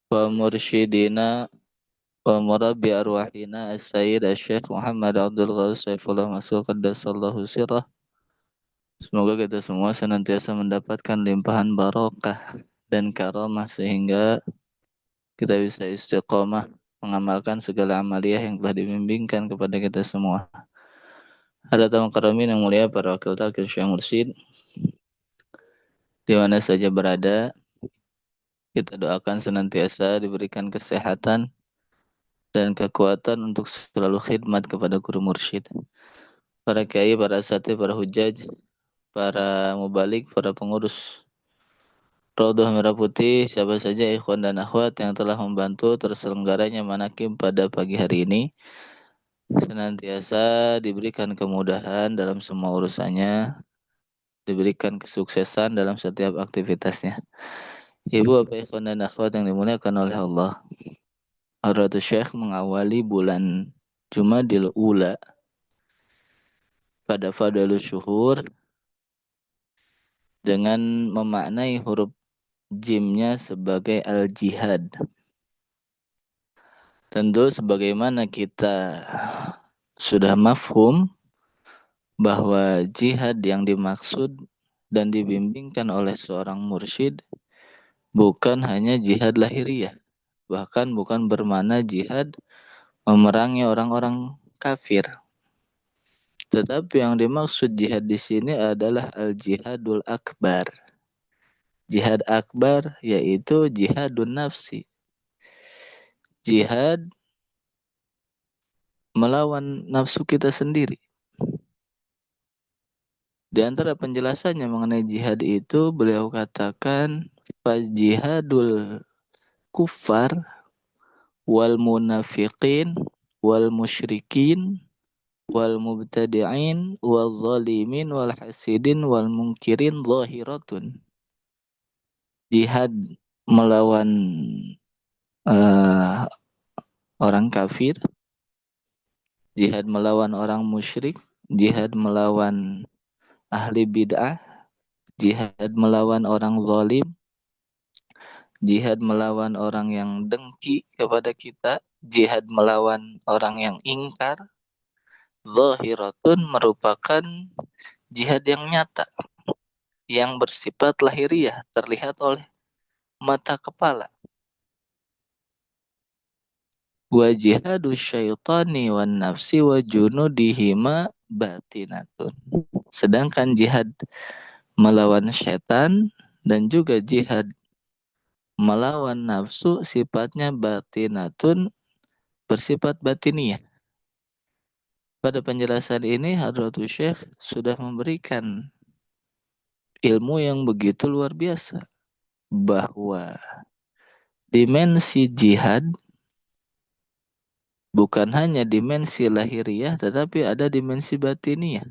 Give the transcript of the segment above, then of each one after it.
wa mursyidina wa murabbi arwahina as-sayyid asy-syekh Muhammad Abdul Ghani Saifullah Mas'ud qaddasallahu sirrah. Semoga kita semua senantiasa mendapatkan limpahan barokah dan karamah sehingga kita bisa istiqomah mengamalkan segala amaliyah yang telah dibimbingkan kepada kita semua. Ada tamu karamin yang mulia para wakil takir Syekh Mursyid di mana saja berada, kita doakan senantiasa diberikan kesehatan dan kekuatan untuk selalu khidmat kepada guru mursyid. Para kiai, para asatidz, para hujaj, para mubalik, para pengurus Raudhah Merah Putih, siapa saja ikhwan dan akhwat yang telah membantu terselenggaranya manakim pada pagi hari ini, senantiasa diberikan kemudahan dalam semua urusannya, diberikan kesuksesan dalam setiap aktivitasnya. Ibu, bapak, ikhwan dan akhwat yang dimuliakan oleh Allah, Hadratus Syekh mengawali bulan Jumadil Ula pada Fadlus Syuhur dengan memaknai huruf jimnya sebagai al-jihad. Tentu sebagaimana kita sudah mafhum bahwa jihad yang dimaksud dan dibimbingkan oleh seorang mursyid bukan hanya jihad lahiriah, bahkan bukan bermakna jihad memerangi orang-orang kafir. Tetapi yang dimaksud jihad di sini adalah al-jihadul akbar. Jihad akbar yaitu jihadun nafsi. Jihad melawan nafsu kita sendiri. Di antara penjelasannya mengenai jihad itu beliau katakan fajihadul kuffar wal munafiqin wal musyrikin wal mubtadi'in wal zalimin wal hasidin wal munkirin zahiratun. Jihad melawan uh, orang kafir, jihad melawan orang musyrik, jihad melawan ahli bid'ah, jihad melawan orang zalim, jihad melawan orang yang dengki kepada kita, jihad melawan orang yang ingkar, zahiratun merupakan jihad yang nyata, yang bersifat lahiriah, terlihat oleh mata kepala. Wa jihadu syaitani wan nafsi wa junudihima batinatun. Sedangkan jihad melawan syaitan dan juga jihad melawan nafsu sifatnya batinatun, bersifat batiniah. Pada penjelasan ini Hadratus Syekh sudah memberikan ilmu yang begitu luar biasa bahwa dimensi jihad bukan hanya dimensi lahiriah tetapi ada dimensi batiniah.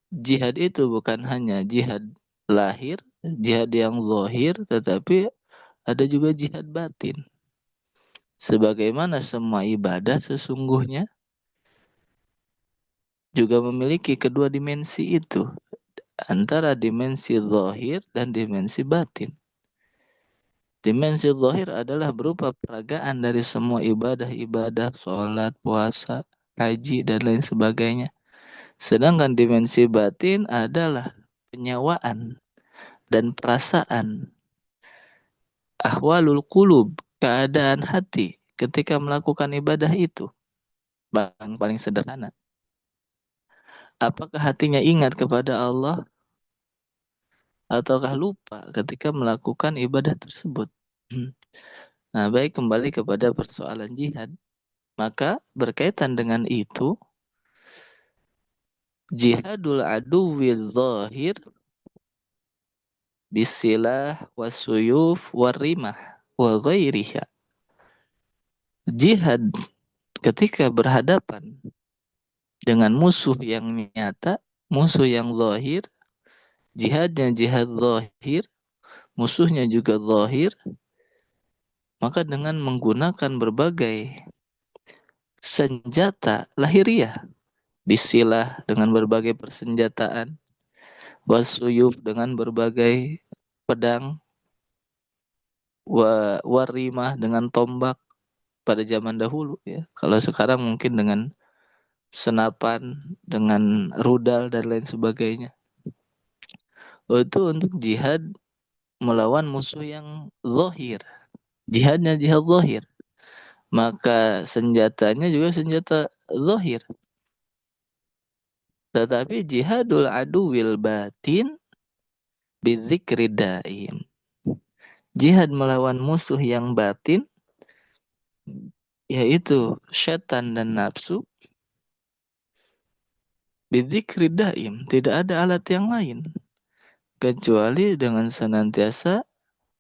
Jihad itu bukan hanya jihad lahir, jihad yang zahir, tetapi ada juga jihad batin. Sebagaimana semua ibadah sesungguhnya juga memiliki kedua dimensi itu, antara dimensi zahir dan dimensi batin. Dimensi zahir adalah berupa peragaan dari semua ibadah-ibadah, sholat, puasa, haji, dan lain sebagainya. Sedangkan dimensi batin adalah penyewaan dan perasaan, ahwalul qulub, keadaan hati ketika melakukan ibadah itu. Bang, paling sederhana. Apakah hatinya ingat kepada Allah ataukah lupa ketika melakukan ibadah tersebut? Nah, baik, kembali kepada persoalan jihad. Maka berkaitan dengan itu, jihadul aduwwi zahir bisilah wasuyuf warimah wa ghairiha. Jihad ketika berhadapan dengan musuh yang nyata, musuh yang zahir, jihadnya jihad zahir, musuhnya juga zahir, maka dengan menggunakan berbagai senjata lahiriah, bisilah dengan berbagai persenjataan, wasuyuf dengan berbagai pedang, warimah dengan tombak pada zaman dahulu ya. Kalau sekarang mungkin dengan senapan, dengan rudal dan lain sebagainya. Itu untuk jihad melawan musuh yang zahir. Jihadnya jihad zahir. Maka senjatanya juga senjata zahir. Tetapi jihadul aduwil batin bidzikri daim. Jihad melawan musuh yang batin yaitu setan dan nafsu bidzikri daim, tidak ada alat yang lain kecuali dengan senantiasa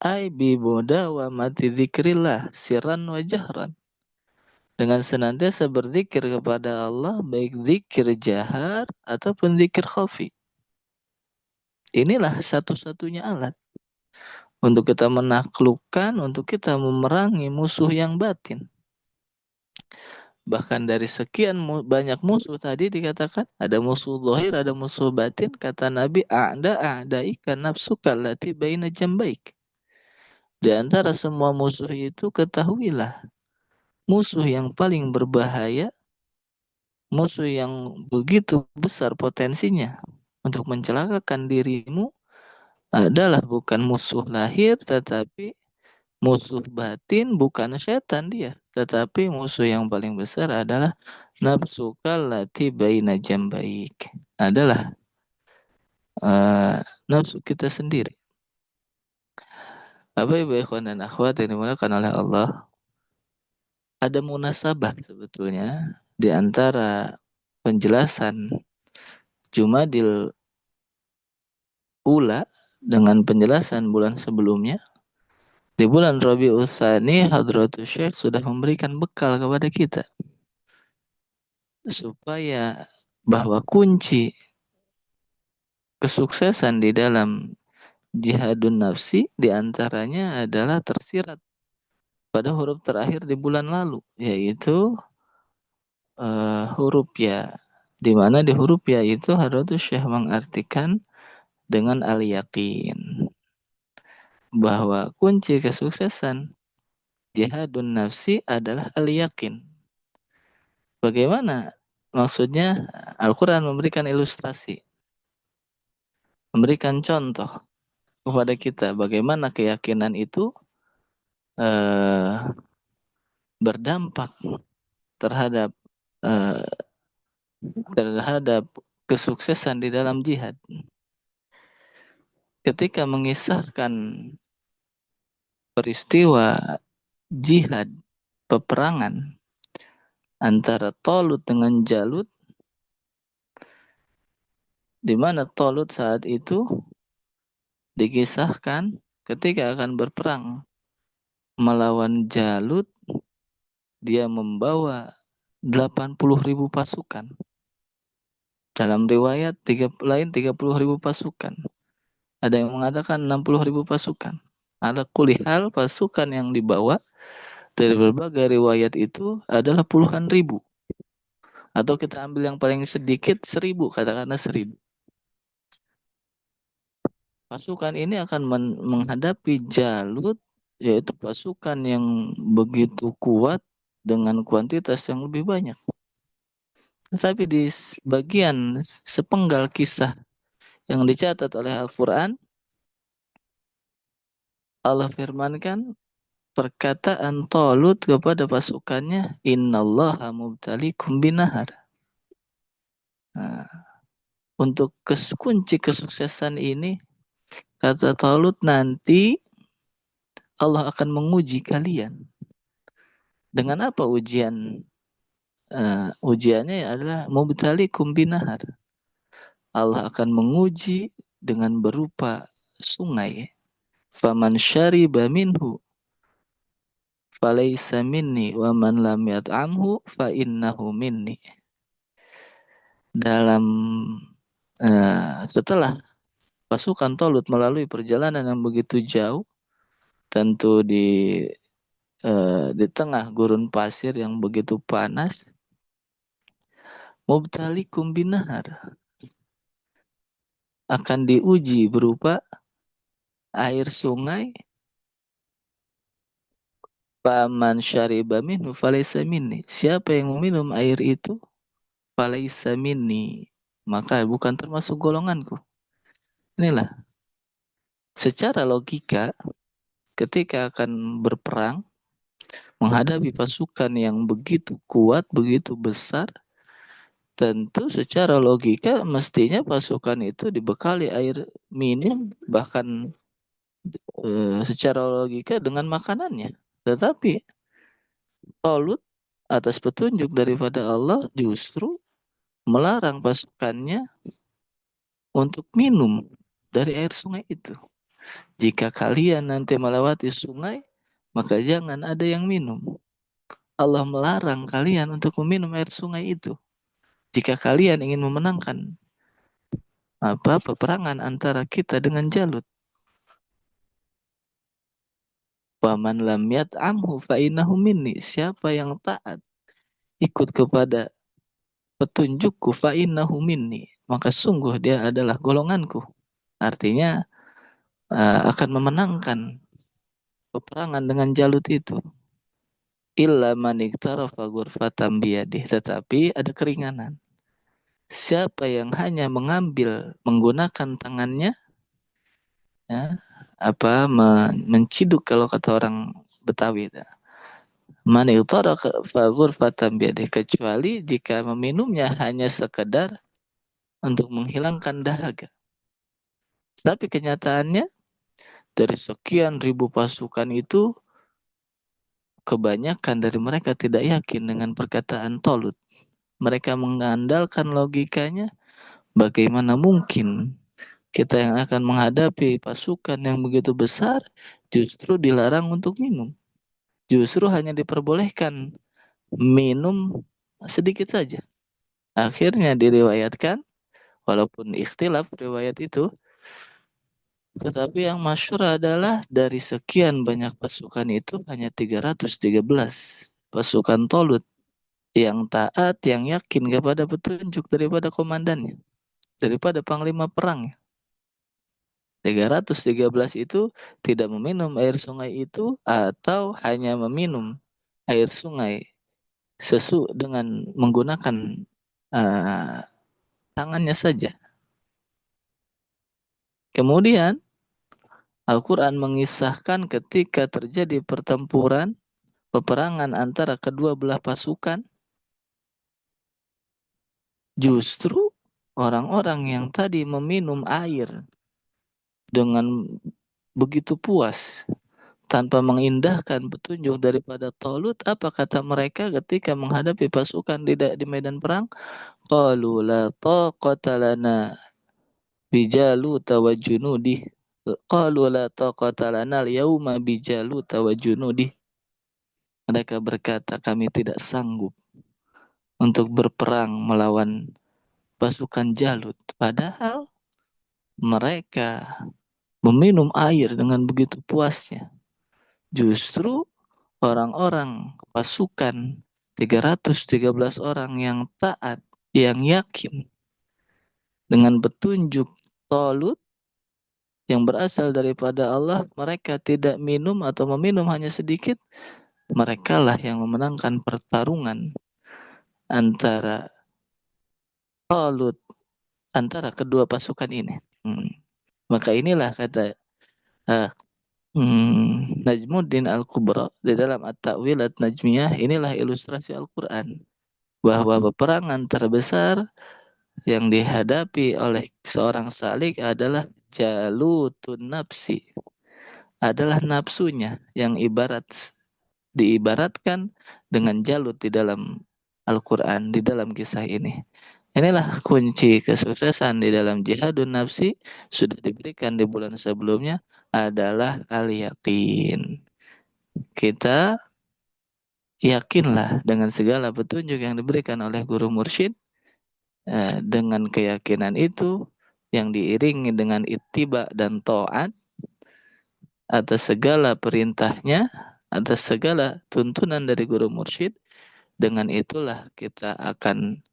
ai bi mudawamati dzikrillah sirran wa jahran, dengan senantiasa berzikir kepada Allah baik zikir jahar ataupun zikir khafi. Inilah satu-satunya alat untuk kita menaklukkan, untuk kita memerangi musuh yang batin. Bahkan dari sekian banyak musuh tadi dikatakan ada musuh zahir, ada musuh batin. Kata Nabi, a'daika nafsuka allati baina jambaik. Di antara semua musuh itu ketahuilah, musuh yang paling berbahaya, musuh yang begitu besar potensinya untuk mencelakakan dirimu adalah bukan musuh lahir tetapi musuh batin, bukan setan dia, tetapi musuh yang paling besar adalah nafsu kallati baina jambaik. Adalah nafsu kita sendiri. Bapak Ibu ikhwan dan akhwat yang dimuliakan oleh Allah, ada munasabah sebetulnya di antara penjelasan Jumadil Ula dengan penjelasan bulan sebelumnya. Di bulan Rabiul Tsani, Hadratus Syekh sudah memberikan bekal kepada kita supaya bahwa kunci kesuksesan di dalam jihadun nafsi diantaranya adalah tersirat pada huruf terakhir di bulan lalu, yaitu huruf ya, di mana di huruf ya itu Hadratus Syekh mengartikan dengan al-yakin bahwa kunci kesuksesan jihadun nafsi adalah al-yakin. Bagaimana maksudnya? Al-Quran memberikan ilustrasi, memberikan contoh kepada kita bagaimana keyakinan itu eh, berdampak terhadap eh, terhadap kesuksesan di dalam jihad. Ketika mengisahkan peristiwa jihad peperangan antara Talut dengan Jalut, di mana Talut saat itu dikisahkan ketika akan berperang melawan Jalut, dia membawa 80.000 pasukan. Dalam riwayat lain 30.000 pasukan. Ada yang mengatakan 60.000 pasukan. Ala kulihal pasukan yang dibawa dari berbagai riwayat itu adalah puluhan ribu. Atau kita ambil yang paling sedikit 1.000, katakanlah 1.000. Pasukan ini akan menghadapi Jalut, yaitu pasukan yang begitu kuat dengan kuantitas yang lebih banyak. Tetapi di bagian sepenggal kisah yang dicatat oleh Al-Quran, Allah firmankan perkataan Talut kepada pasukannya, Innallaha mubtalikum binahar. Nah, untuk kunci kesuksesan ini, kata Talut, nanti Allah akan menguji kalian. Dengan apa ujian? Ujiannya adalah mubtalikum binahar. Allah akan menguji dengan berupa sungai. Faman syariba minhu falaysa minni wa man lam yat'amhu fa innahu minni. Dalam setelah pasukan Talut melalui perjalanan yang begitu jauh, tentu di tengah gurun pasir yang begitu panas, mubtalikum binahar, akan diuji berupa air sungai Faman syariba minhu falaysa minni. Siapa yang meminum air itu, falaysa minni, maka bukan termasuk golonganku. Inilah secara logika ketika akan berperang menghadapi pasukan yang begitu kuat, begitu besar, tentu secara logika mestinya pasukan itu dibekali air minum, bahkan secara logika dengan makanannya. Tetapi Talut atas petunjuk daripada Allah justru melarang pasukannya untuk minum dari air sungai itu. Jika kalian nanti melewati sungai, maka jangan ada yang minum. Allah melarang kalian untuk meminum air sungai itu. Jika kalian ingin memenangkan peperangan antara kita dengan Jalut. Waman lam yat'amhu fa innahu minni. Siapa yang taat ikut kepada petunjukku fa innahu minni, maka sungguh dia adalah golonganku. Artinya akan memenangkan peperangan dengan Jalut itu. Illa man iktarafa ghurfatan biyadih. Tetapi ada keringanan. Siapa yang hanya menggunakan tangannya, ya, menciduk kalau kata orang Betawi, man iktarafa ghurfatan biyadih, kecuali jika meminumnya hanya sekedar untuk menghilangkan dahaga. Tapi kenyataannya dari sekian ribu pasukan itu, kebanyakan dari mereka tidak yakin dengan perkataan Tolut. Mereka mengandalkan logikanya, bagaimana mungkin kita yang akan menghadapi pasukan yang begitu besar justru dilarang untuk minum. Justru hanya diperbolehkan minum sedikit saja. Akhirnya diriwayatkan, walaupun ikhtilaf riwayat itu, tetapi yang masyhur adalah dari sekian banyak pasukan itu hanya 313 pasukan Tolut yang taat, yang yakin kepada petunjuk daripada komandannya, daripada panglima perangnya. 313 itu tidak meminum air sungai itu atau hanya meminum air sungai dengan menggunakan uh, tangannya saja. Kemudian Al-Quran mengisahkan ketika terjadi peperangan antara kedua belah pasukan, justru orang-orang yang tadi meminum air dengan begitu puas tanpa mengindahkan petunjuk daripada Talut, apa kata mereka ketika menghadapi pasukan di medan perang? Qalu la taqata lana bijaluta wa junudih. Qalu la taqata lana al-yawma bijaluta wa junudih. Mereka berkata, kami tidak sanggup untuk berperang melawan pasukan Jalut. Padahal mereka meminum air dengan begitu puasnya. Justru orang-orang pasukan 313 orang yang taat, yang yakin dengan petunjuk Talut yang berasal daripada Allah, mereka tidak minum atau meminum hanya sedikit. Merekalah yang memenangkan pertarungan antara Talut, antara kedua pasukan ini. Maka inilah kata Najmuddin Al-Kubra di dalam At-Ta'wilat Najmiyah, inilah ilustrasi Al-Quran bahwa peperangan terbesar yang dihadapi oleh seorang salik adalah jalutun nafsi, adalah nafsunya yang diibaratkan dengan Jalut di dalam Al-Quran, di dalam kisah ini. Inilah kunci kesuksesan di dalam jihadun nafsi, sudah diberikan di bulan sebelumnya, adalah al-yakin. Kita yakinlah dengan segala petunjuk yang diberikan oleh guru mursyid. Dengan keyakinan itu yang diiringi dengan ittiba dan taat atas segala perintahnya, atas segala tuntunan dari guru mursyid, dengan itulah kita akan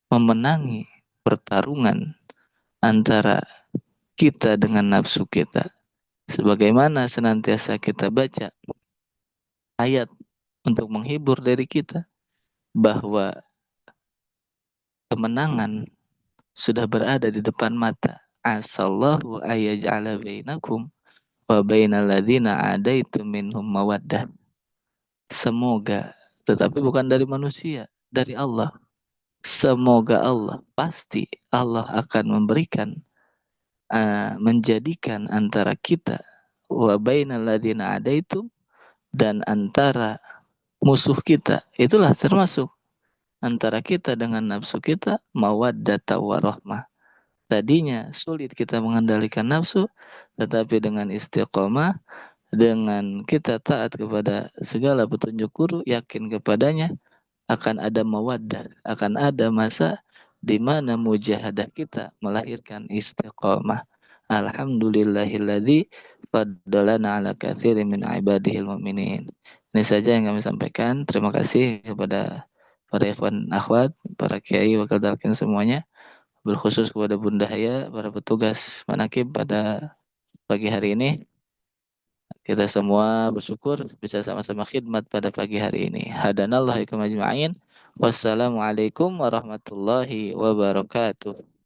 memenangi pertarungan antara kita dengan nafsu kita. Sebagaimana senantiasa kita baca ayat untuk menghibur dari kita bahwa kemenangan sudah berada di depan mata. Asallahu ayyaj'ala bainakum wa bainal ladzina adaitum minhum mawaddah. Semoga, tetapi bukan dari manusia, dari Allah. Semoga Allah, pasti Allah akan memberikan, menjadikan antara kita wa bainal ladzina adaitum, dan antara musuh kita, itulah termasuk antara kita dengan nafsu kita, mawaddata warahmah. Tadinya sulit kita mengendalikan nafsu, tetapi dengan istiqomah, dengan kita taat kepada segala petunjuk guru, yakin kepadanya, akan ada mawaddah, akan ada masa di mana mujahadah kita melahirkan istiqomah. Alhamdulillahilladzi faddalana ala katsirin min ibadihil mu'minin. Ini saja yang kami sampaikan. Terima kasih kepada para ikhwan akhwat, para kiai, wakil dalkin semuanya. Berkhusus kepada Bunda Haya, para petugas manakib pada pagi hari ini. Kita semua bersyukur bisa sama-sama khidmat pada pagi hari ini. Hadanallahu ikum ajma'in. Wassalamualaikum warahmatullahi wabarakatuh.